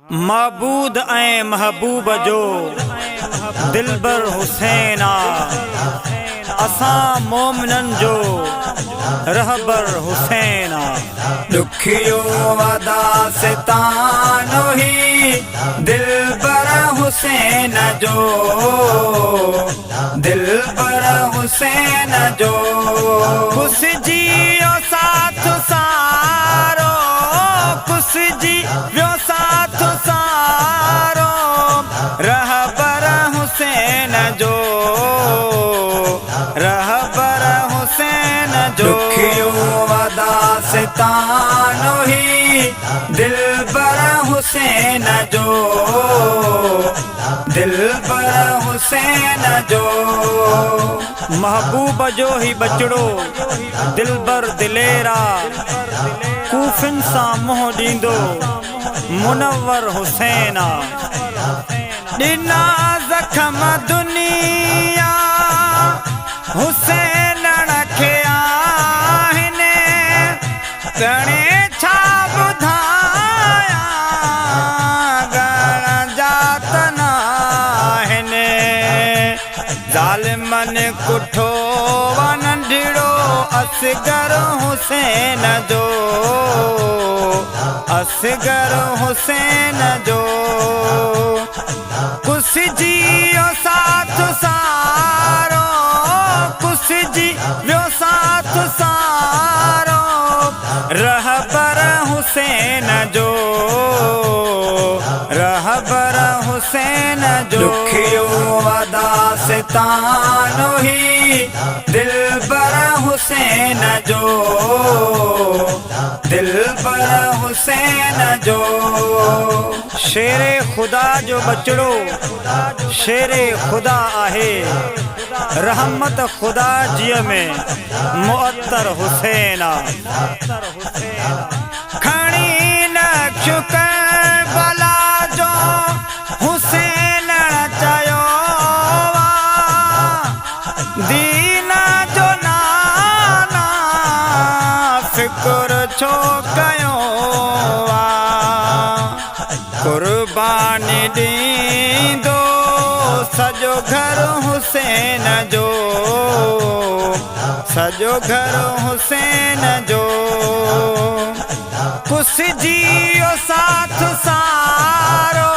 मबूद ऐं महबूब जो दिलबर हुसैना, असां मोमिनन जो रहबर हुसैना। दुखियो वदा सितानो ही दिलबर हुसैन जो, दिलबर हुसैन जो। कुस जियो साथ सारो, कुस जी व्यो साथ सारो, रहबर हुसैन जो, रहबर हुसैन जो। दुखियो वदा सितानो ही दिलबर हुसैन जो, दिलबर हुसैन जो। महबूब जो ही बचड़ो दिलबर दिलेरा, कूफिन सां मुंहुं ॾींदो मुनव्वर हुसैना। ॾिना ज़ख़म दुनिया हुसैनण खे आहिनि, घणे छा ॿुधायां घण जातन आहिनि। ज़ालिमन कुठो व नंढड़ो असगर हुसैन जो, असगर हुसैन जो। कुस जियो साथ सारो, कुस जी व्यो साथ सारो, रहबर हुसैन जो, रहबर हुसैन जो। दुखियो वदा सितानो ही दिलबर हुसैन जो, दिलबर हुसैन जो। शेरे खुदा जो बचड़ो शेरे खुदा आहे, रहमत खुदा जीअ में मुअत्तर हुसैना। खणी नक्श करबला जो हुसैन चयो वा, दीन जो नाना फिक्र छो कयो वा। कुर्बानी ॾींदो सॼो घर हुसैन जो, सॼो घर हुसैन जो। कुस जियो साथ सारो,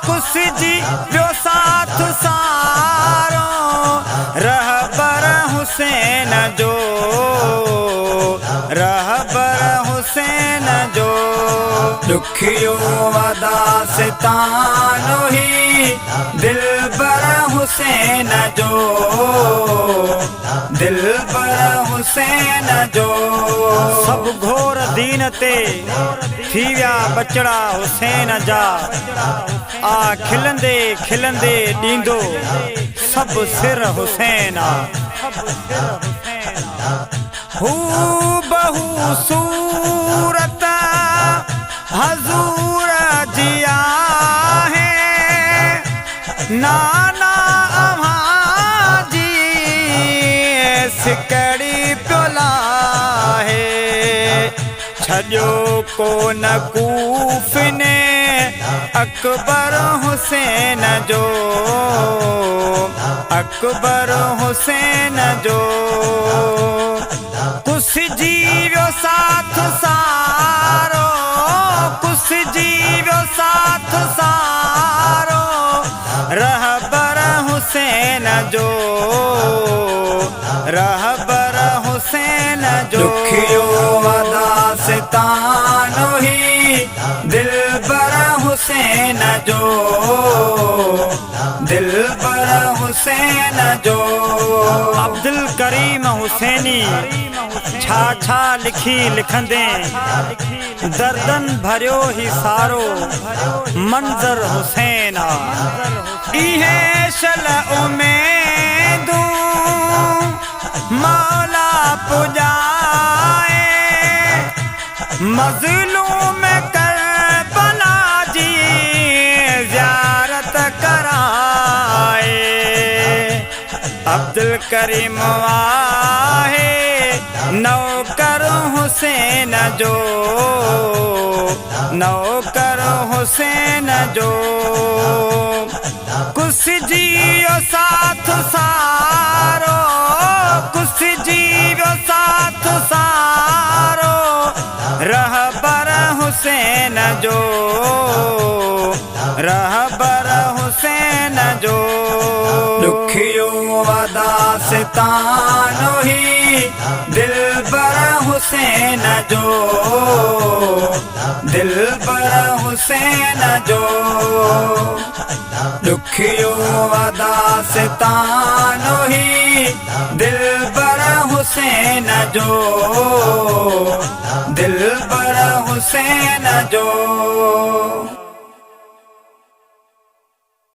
कुस जी व्यो साथ सारो, रहबर हुसैन जो, रहबर हुसैन जो। दुखियो वदा सितानो ही दिलबर हुसैन जो, दिलबर हुसैन जो। सब घोर दीन ते थी विया बचड़ा हुसैन जा, आ खिलंदे खिलंदे ॾींदो सब सिर हुसैना। हू बहु सूरत हजूर जी आहे, नाना अम्हां जी सिकड़ी प्योला है। छॾियो कोन कूफिने अकबर हुसैन जो, अकबर हुसैन जो। कुस जीव्यो साथ सारो, कुस जीव्यो साथ सारो, रहबर हुसैन जो, रहबर हुसैन जो। दुखियो वदा सितानो ही दिलबर हुसैन जो, दिलबर हुसैन जो। अब्दुल करीम हुसैनी छा छा लिखी लिखंदे, दर्दन भरियो ही सारो मंजर हुसैना। इहे शल उमेदू मौला पुजाए, मज़लूम करबला जी ज़ियारत कराए। अब्दुल करीम आहे नौकर हुसैन जो, नौकर हुसैन जो कुछ जियो साथ सारो कुछ जियो साथ सारो रहबर हुसैन जो रहबर हुसैन जो दुखियो अदा सितानो ही दिलबर हुसैन जो दिलबर हुसैन जो दुखियो अदा सितानो ही दिलबर हुसैन जो दिलबर हुसैन जो।